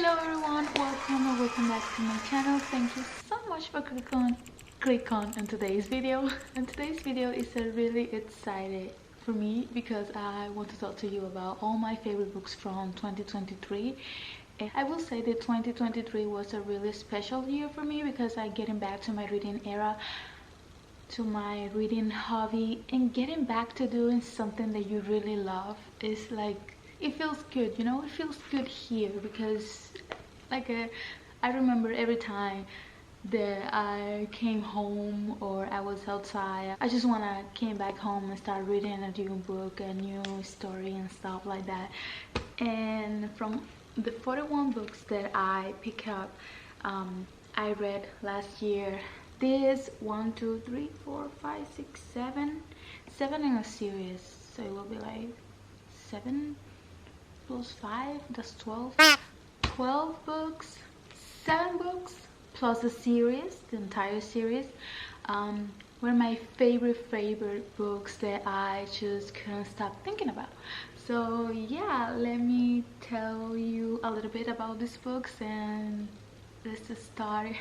Hello everyone, welcome or welcome back to my channel. Thank you so much for click on today's video. And today's video is really excited for me because I want to talk to you about all my favorite books from 2023. And I will say that 2023 was a really special year for me because I'm getting back to my reading era, to my reading hobby, and getting back to doing something that you really love. Is like, it feels good, you know. It feels good here because I remember every time that I came home or I was outside, I just wanna came back home and start reading a new book, a new story and stuff like that. And from the 41 books that I pick up, I read last year, this 1 2 3 4 5 6 7 in a series, so it will be like 7 plus 5, that's 12 books, 7 books plus the series, the entire series, were my favorite books that I just couldn't stop thinking about. So yeah, let me tell you a little bit about these books and let's just start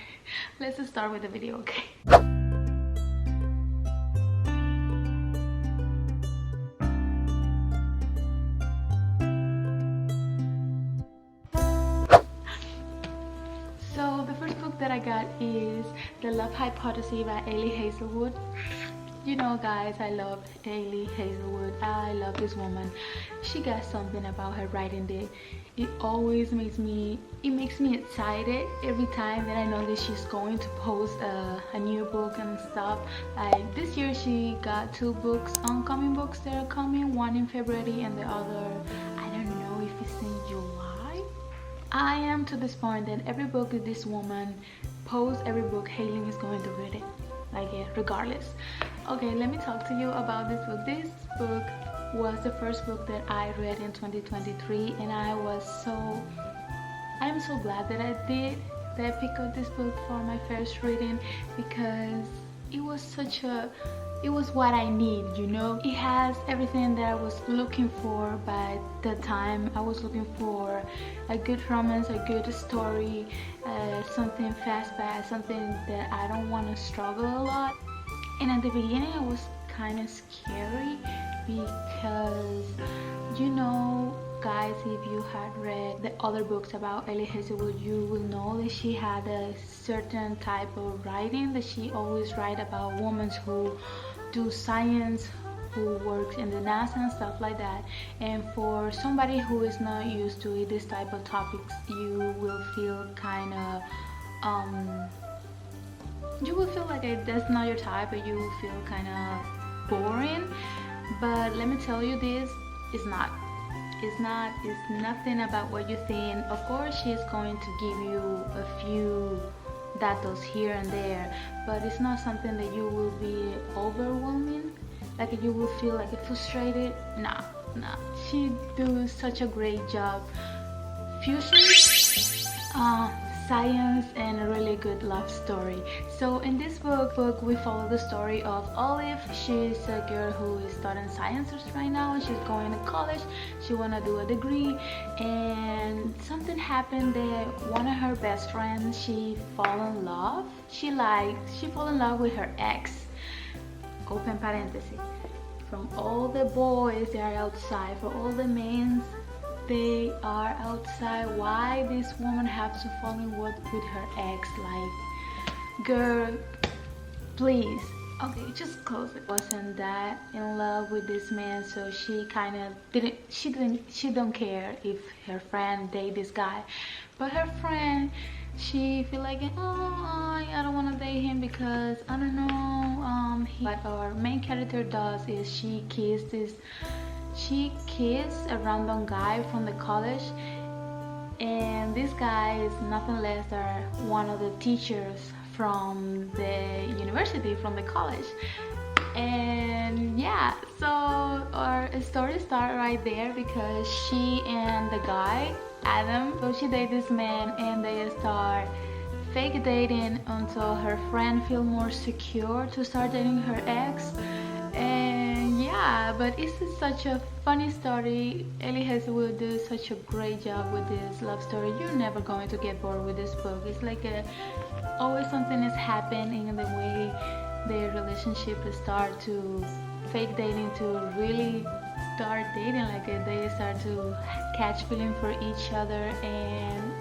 with the video, okay? So the first book that I got is The Love Hypothesis by Elie Hazelwood. You know guys, I love Elie Hazelwood. I love this woman. She got something about her writing that it always makes me excited every time that I know that she's going to post a new book and stuff. Like this year she got 2 books, oncoming books that are coming, one in February and the other, I don't know if it's in July. I am to this point that every book that this woman posts, every book, Hailing is going to read it, like regardless. Okay, let me talk to you about this book. This book was the first book that I read in 2023, and I am so glad that I picked up this book for my first reading because it was what I need, you know. It has everything that I was looking for by the time. I was looking for a good romance, a good story, something fast-paced, something that I don't want to struggle a lot. And at the beginning it was kind of scary because, you know guys, if you had read the other books about Elie Hazelwood, you will know that she had a certain type of writing that she always write about women who do science, who works in the NASA and stuff like that. And for somebody who is not used to this type of topics, you will feel kind of you will feel like that's not your type, or you will feel kind of boring. But let me tell you, this is not. It's nothing about what you think. Of course she's going to give you a few datos here and there, but it's not something that you will be overwhelming, like you will feel like frustrated. Nah, she does such a great job fusing science and a really good love story. So in this book we follow the story of Olive. She's a girl who is studying sciences right now. She's going to college, she wanna do a degree, and something happened that one of her best friends, she fall in love with her ex. Open parenthesis. From all the boys that are outside, for all the men they are outside, why this woman have to fall in love with her ex? Like, girl, please. Okay, just close it. Wasn't that in love with this man, so she kind of she don't care if her friend date this guy. But her friend, she feel like, oh, I don't want to date him because I don't know. What our main character does is she kissed a random guy from the college, and this guy is nothing less than one of the teachers from the university, from the college. And yeah, so our story starts right there because she and the guy Adam, so she dates this man and they start fake dating until her friend feel more secure to start dating her ex. And yeah, yeah, but it's such a funny story. Ellie Hazelwood does such a great job with this love story. You're never going to get bored with this book. It's like always something is happening in the way their relationship start to fake dating to really start dating. Like they start to catch feeling for each other, and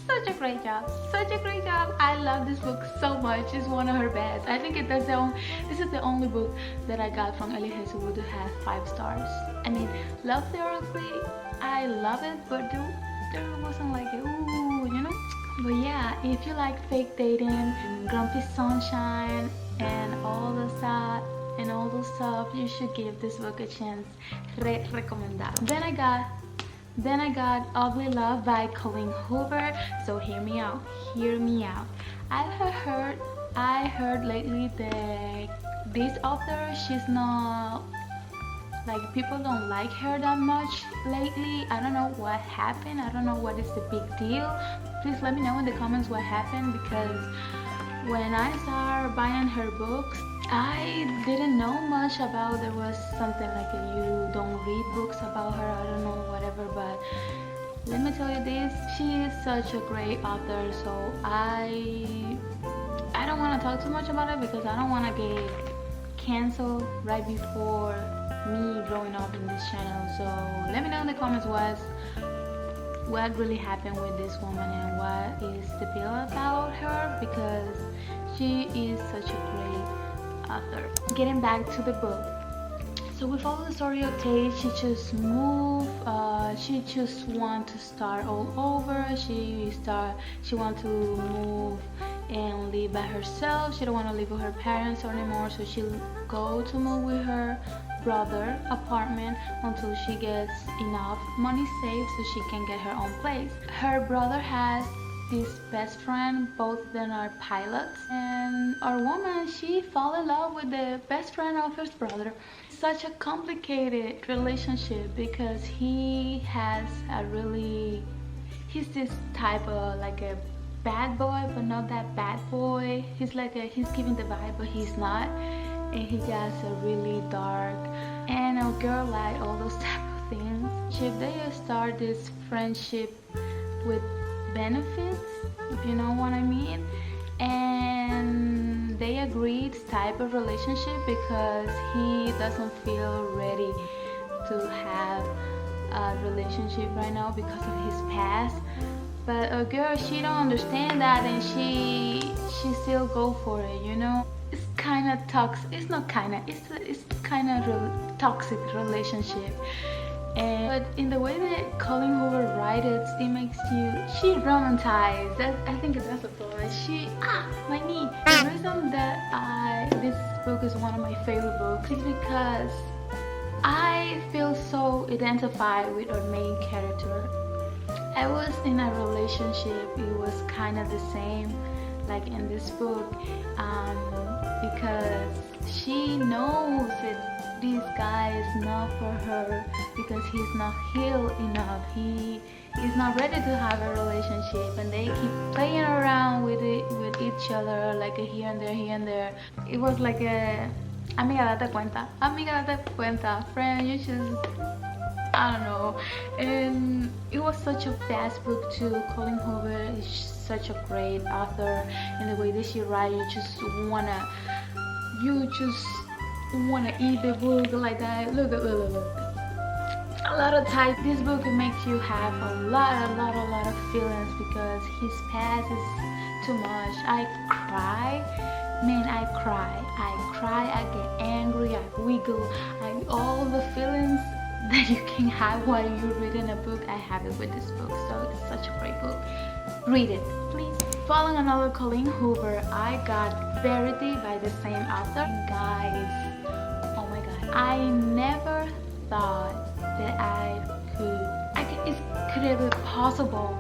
such a great job, such a great job. I love this book so much. It's one of her best. I think this is the only book that I got from Ellie Hazelwood to have 5 stars. I mean, love theoretically, I love it, but there wasn't like ooh, you know. But yeah, if you like fake dating, grumpy sunshine, and all those stuff, you should give this book a chance. Recomendado. Then I got Ugly Love by Colleen Hoover. So hear me out. I heard lately that this author, she's not like, people don't like her that much lately. I don't know what happened. I don't know what is the big deal. Please let me know in the comments what happened, because when I started buying her books, I didn't know much about. There was something like you don't read books about her, I don't know, whatever, but let me tell you this, she is such a great author. So I don't want to talk too much about it, because I don't want to get canceled right before me growing up in this channel. So let me know in the comments what really happened with this woman and what is the deal about her, because she is such a great author. Getting back to the book, so we follow the story of Tate. She just moved. She just want to start all over. She want to move and live by herself. She don't want to live with her parents anymore, so she'll go to move with her brother apartment until she gets enough money saved so she can get her own place. Her brother has this best friend, both of them are pilots, and our woman, she fall in love with the best friend of his brother. Such a complicated relationship, because he's this type of like a bad boy, but not that bad boy. He's giving the vibe, but he's not, and he just a really dark, and a girl like all those type of things. If they start this friendship with benefits, if you know what I mean, and they agree this type of relationship because he doesn't feel ready to have a relationship right now because of his past. But a girl, she don't understand that, and she still go for it, you know. It's kind of toxic. It's not kind of. It's kind of toxic relationship. But in the way that Colleen Hoover writes it makes she romanticized. I think that's the thought. My knee. The reason that this book is one of my favorite books is because I feel so identified with our main character. I was in a relationship. It was kind of the same like in this book, because she knows that this guy is not for her because he's not healed enough. He is not ready to have a relationship, and they keep playing around with each other, like a here and there. It was like a amiga date cuenta, friend, you just, I don't know. And it was such a fast book too. Colleen Hoover is such a great author, and the way that she writes, you just wanna eat the book like that. Look. A lot of times this book makes you have a lot of feelings, because his past is too much. I cry, I get angry, I wiggle, all the feelings that you can have while you're reading a book, I have it with this book. So it's such a great book. Read it, please. Following another Colleen Hoover, I got Verity by the same author. Guys, oh my god, I never thought that it could have been possible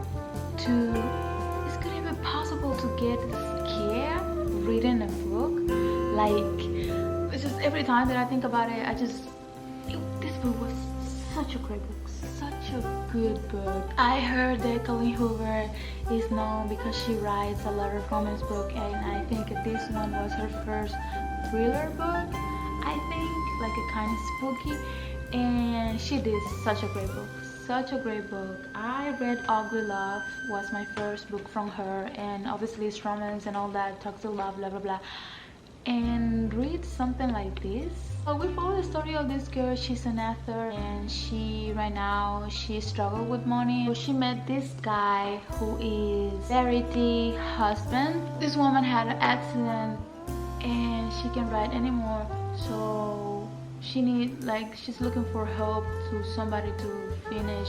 to get scared reading a book. Like, it's just every time that I think about it, this book was such a great book, such a good book. I heard that Colleen Hoover is known because she writes a lot of romance book, and I think this one was her first thriller book, I think. like a kind of spooky, and she did such a great book. Such a great book. I read Ugly Love, was my first book from her, and obviously it's romance and all that, toxic love, blah blah blah. And read something like this. So we follow the story of this girl. She's an author, and right now she struggled with money. So she met this guy who is Verity husband. This woman had an accident and she can't write anymore, so she's looking for help to somebody to finish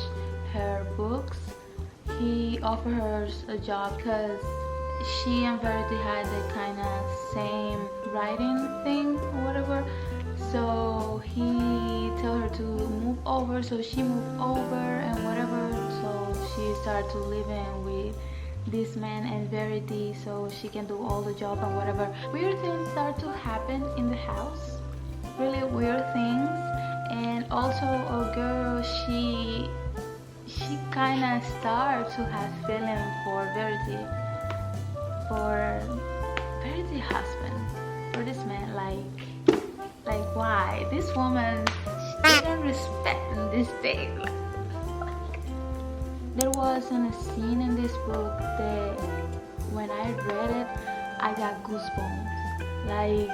her books. He offered her a job because she and Verity had the kind of same writing thing or whatever. So he told her to move over, so she moved over and whatever. So she started to live in with this man and Verity, so she can do all the job and whatever. Weird things start to happen in the house, really weird things. And also a girl, she kind of started to have feeling for Verity husband, for this man. Like why this woman, she didn't respect in this day. There wasn't a scene in this book that when I read it, I got goosebumps. Like,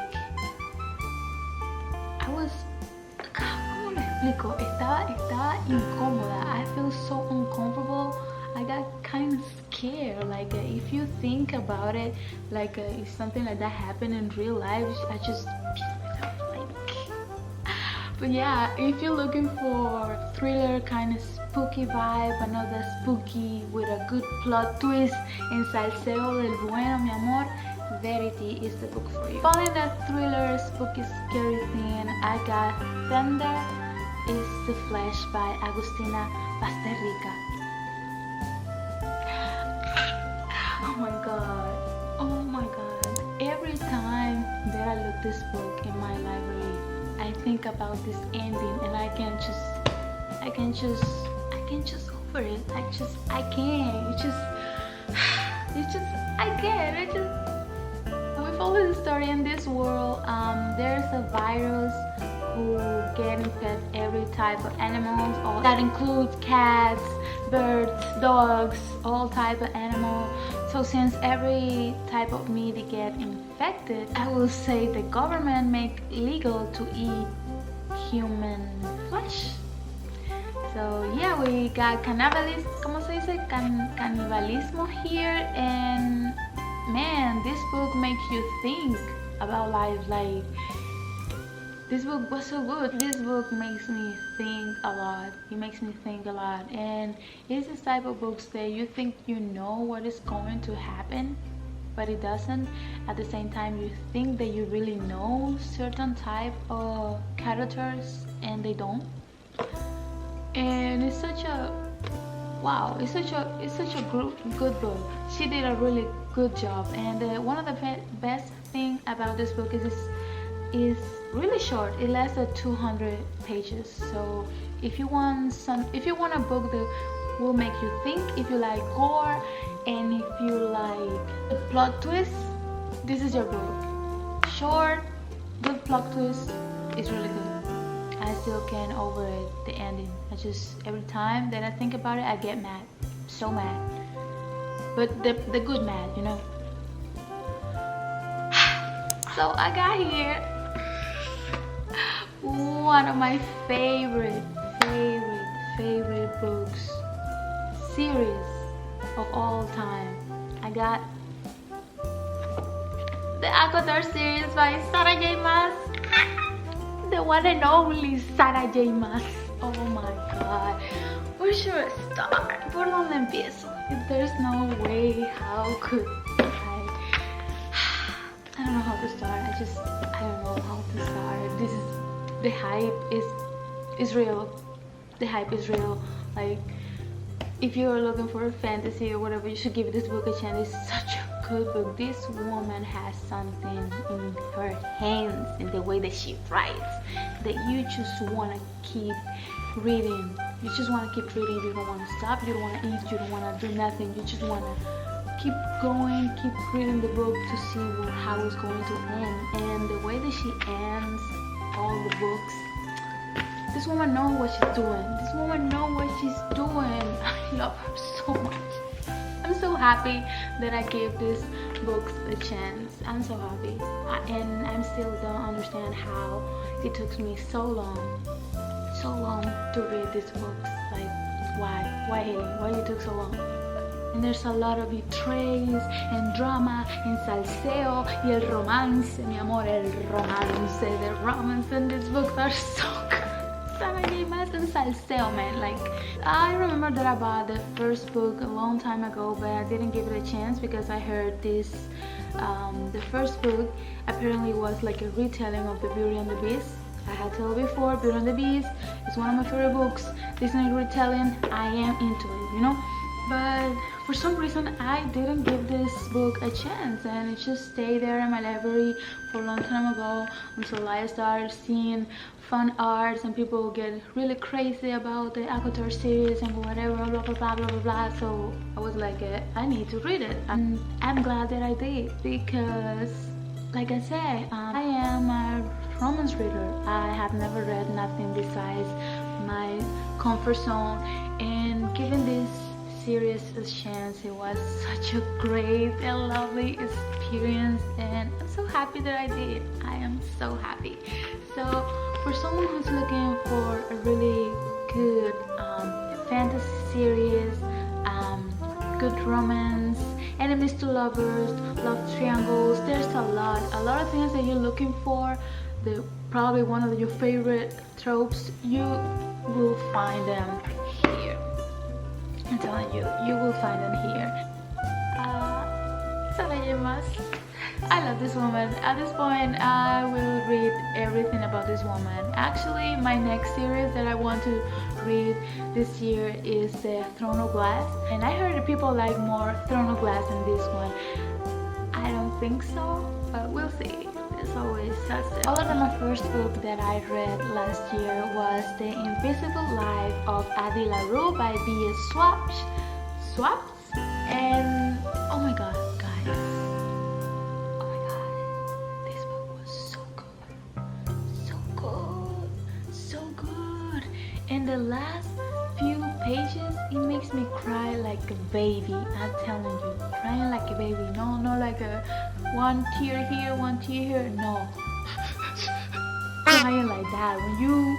I was, ¿cómo lo explico? Estaba incómoda. I feel so uncomfortable. I got kind of scared. Like, if you think about it, like if something like that happened in real life, I just but yeah, if you're looking for thriller kind of spooky vibe, another spooky with a good plot twist and salseo del bueno, mi amor, Verity is the book for you. Following that thriller, spooky, scary thing, I got Thunder is the Flesh by Agustina Basterrica. Oh my god, oh my god. Every time that I look this book in my library, I think about this ending and I can't just over it. I can't. We follow the story in this world. There's a virus who get infect every type of animals. All that includes cats, birds, dogs, all type of animals. So since every type of meat get infected, I will say the government make legal to eat human flesh. So yeah, we got cannibalismo here, and man, this book makes you think about life. Like, this book was so good. This book makes me think a lot. It makes me think a lot, and it's this type of books that you think you know what is going to happen, but it doesn't. At the same time, you think that you really know certain type of characters, and they don't. And it's such a wow. It's such a good book. She did a really good job, and one of the best thing about this book is really short. It lasts 200 pages. So if you want a book that will make you think, if you like gore, and if you like the plot twist, this is your book. Short, good plot twist, is really good. I still can't over it, the ending. Every time that I think about it, I get mad, so mad. But the good mad, you know. So I got here one of my favorite books, series of all time. I got the Aquatar series by Sarah J. Maas. The one and only Sarah J. Maas. Oh my god. Where should I start? ¿Por dónde empiezo? If there's no way, how could I don't know how to start. I don't know how to start. The hype is real. The hype is real. Like, if you're looking for a fantasy or whatever, you should give this book a chance. It's such a good book. This woman has something in her hands, in the way that she writes, that you just want to keep reading. You just want to keep reading. You don't want to stop. You don't want to eat. You don't want to do nothing. You just want to keep going, keep reading the book to see how it's going to end. And the way that she ends all the books. This woman knows what she's doing. This woman knows what she's doing. I love her so much. I'm so happy that I gave these books a chance. I'm so happy. And I still don't understand how it took me so long to read these books. Like, why Haley? Why it took so long? And there's a lot of betrays and drama and salseo y el romance, mi amor, el romance. The romance in these books are so good. Más and salseo, man. Like, I remember that I bought the first book a long time ago, but I didn't give it a chance because I heard this. The first book apparently was like a retelling of the Beauty and the Beast. I had told before, Beauty and the Beast is one of my favorite books. Disney retelling, I am into it, you know. But for some reason I didn't give this book a chance, and it just stayed there in my library for a long time ago until I started seeing fun arts and people get really crazy about the Avatar series and whatever, blah blah blah blah blah blah. So I was like, I need to read it, and I'm glad that I did, because like I said, I am a romance reader. I have never read nothing besides my comfort zone, and given this series a chance, it was such a great and lovely experience, and I'm so happy that I did. I am so happy. So for someone who's looking for a really good fantasy series, good romance, enemies to lovers, love triangles, there's a lot of things that you're looking for. Probably one of your favorite tropes, you will find them here. I'm telling you, you will find them here. I love this woman. At this point, I will read everything about this woman. Actually, my next series that I want to read this year is the Throne of Glass. And I heard that people like more Throne of Glass than this one. I don't think so, but we'll see. It's always such a... Although my first book that I read last year was The Invisible Life of Addie LaRue by B.S. Swaps. And oh my god, guys. Oh my god. This book was so good. So good. So good. And the last few pages, it makes me cry like a baby. I'm telling you, crying like a baby. No, like a one tear here, one tear here. No, crying like that. When you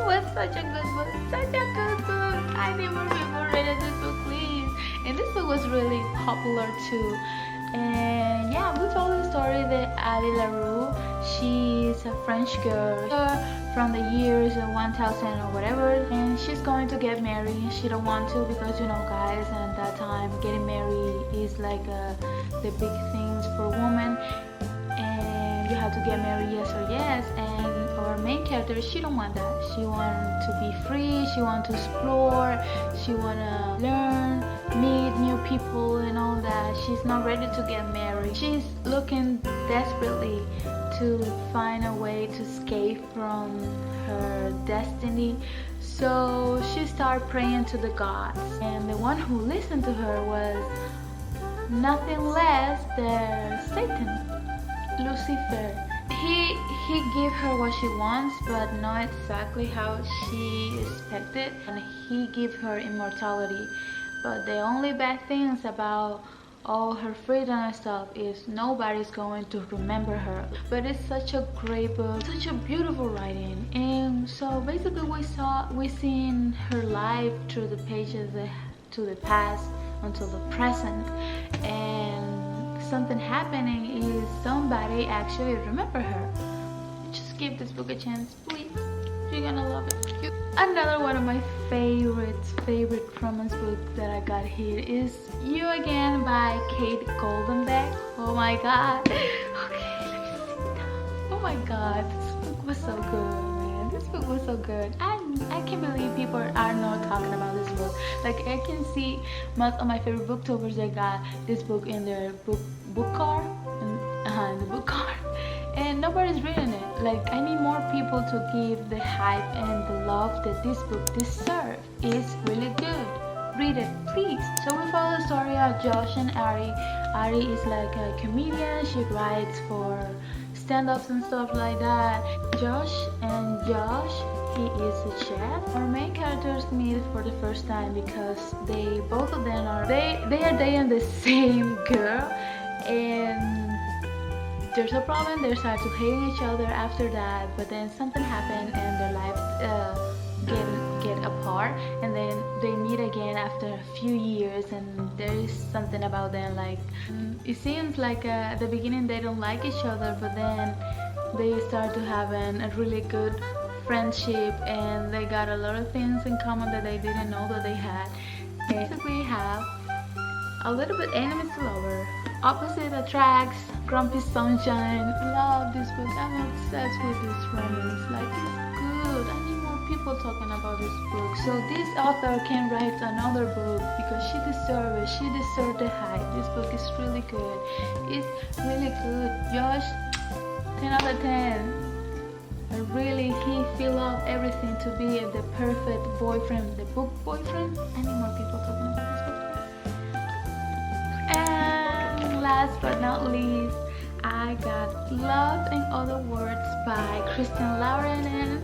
was such a good book, such a good book. I need more people read this book, please. And this book was really popular too. And yeah, we told the story that Addie LaRue, she's a French girl from the years 1000 or whatever, and she's going to get married. She don't want to because, you know, guys, at that time getting married is like the big things for women, and you have to get married yes or yes. And our main character, she don't want that. She want to be free, she want to explore, she want to learn, meet new people and all that. She's not ready to get married. She's looking desperately to find a way to escape from her destiny. So she started praying to the gods, and the one who listened to her was nothing less than Satan, Lucifer. He gave her what she wants, but not exactly how she expected, and he gave her immortality. But the only bad things about all her freedom and stuff is nobody's going to remember her. But it's such a great book, such a beautiful writing. And so basically we seen her life through the pages to the past until the present, and something happening is somebody actually remember her. Just give this book a chance, please. You're gonna love it. Another one of my favorite romance books that I got here is You Again by Kate Goldenbeck. Oh my god. Okay, let me sit down. Oh my god, this book was so good, man. This book was so good. I can't believe people are not talking about this book. Like, I can see most of my favorite booktubers that got this book in their book card, in the book card, and nobody's reading it. Like, I need more people to give the hype and the love that this book deserves. It's really good. Read it, please. So we follow the story of Josh and Ari. Ari is like a comedian. She writes for stand-ups and stuff like that. Josh, he is a chef. Our main characters meet for the first time because both of them are dating the same girl, and there's a problem. They start to hating each other after that, but then something happened and their lives get apart, and then they meet again after a few years, and there is something about them, like it seems like at the beginning they don't like each other, but then they start to have a really good friendship, and they got a lot of things in common that they didn't know that they had. Basically have a little bit enemies to lover, opposite attracts, grumpy sunshine. Love this book. I'm obsessed with this romance. Like, it's good. I need more people talking about this book, so this author can write another book because she deserves it. She deserves the hype. This book is really good. It's really good. Josh, 10 out of 10. Really, he fill up everything to be the perfect boyfriend, the book boyfriend. I need more people talking about this book. And last but not least, I got Love in Other Words by Kristen Lauren, and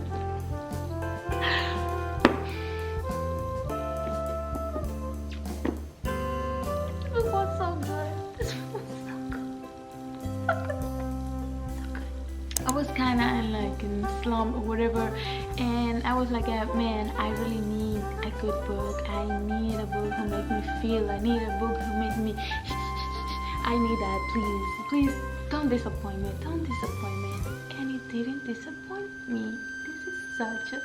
this book was so good. This book was so good. I was kind of like in slump or whatever, and I was like, man, I really need a good book. I need a book who make me feel. I need a book who make me I need that. Please don't disappoint me. Don't disappoint me. And it didn't disappoint me. This is such a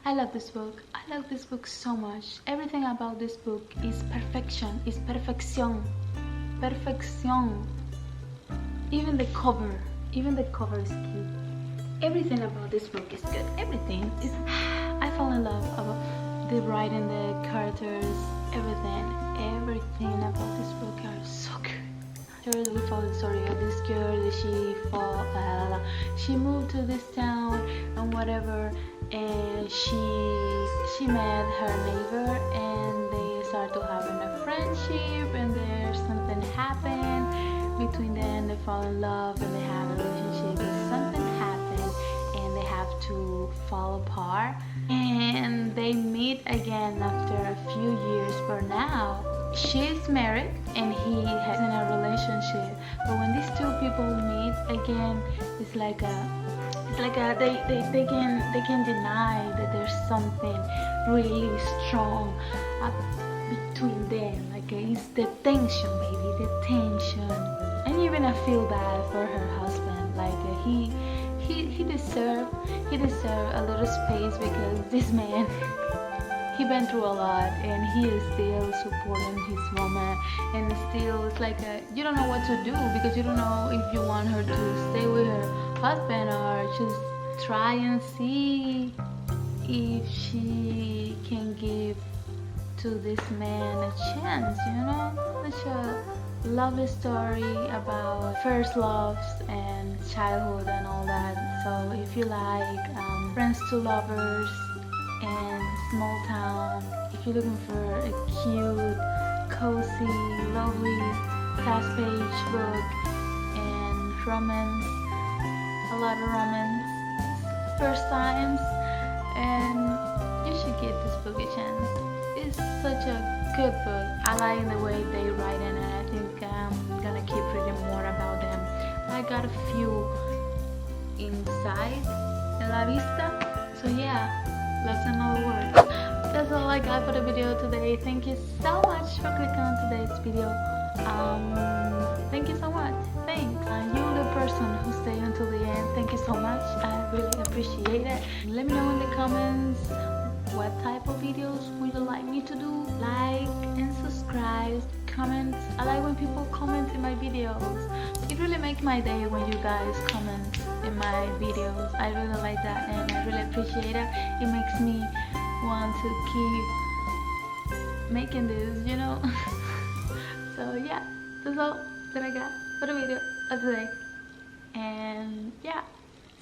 I love this book. I love this book so much. Everything about this book is perfection. Is perfection. Perfection. Even the cover is cute. Everything about this book is good. Everything is. I fall in love about the writing, the characters, everything about this book are so good. We follow the story of this girl. She moved to this town and whatever, and she met her neighbor, and they start to having a friendship, and there's something happen between them. They fall in love and they have a relationship, and something happened and they have to fall apart, and they meet again after a few years. For now she's married and he has in a relationship, but when these two people meet again, it's like they can deny that there's something really strong between them. Like, it's the tension, baby, the tension. And even I feel bad for her husband. Like, he deserved a little space, because this man, he been through a lot, and he is still supporting his woman, and still it's like you don't know what to do, because you don't know if you want her to stay with her husband or just try and see if she can give to this man a chance, you know. Such a lovely story about first loves and childhood and all that. So if you like friends to lovers and small town, if you're looking for a cute, cozy, lovely fast-paced book and romance, a lot of romance, first times, and you should give this book a chance. It's such a good book. I like the way they write in it. I think I'm gonna keep reading more about them. I got a few inside en la vista, so yeah, that's another word. That's all I got for the video today. Thank you so much for clicking on today's video. Thank you so much. Thanks. You're the person who stayed until the end. Thank you so much. I really appreciate it. Let me know in the comments what type of videos would you like me to do. Like and subscribe. Comment. I like when people comment in my videos. It really makes my day when you guys comment in my videos. I really like that, and I really appreciate it. It makes me want to keep making this, you know. So yeah, that's all that I got for the video of today, and yeah,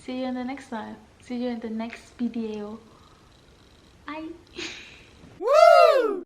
see you in the next time. See you in the next video. Bye.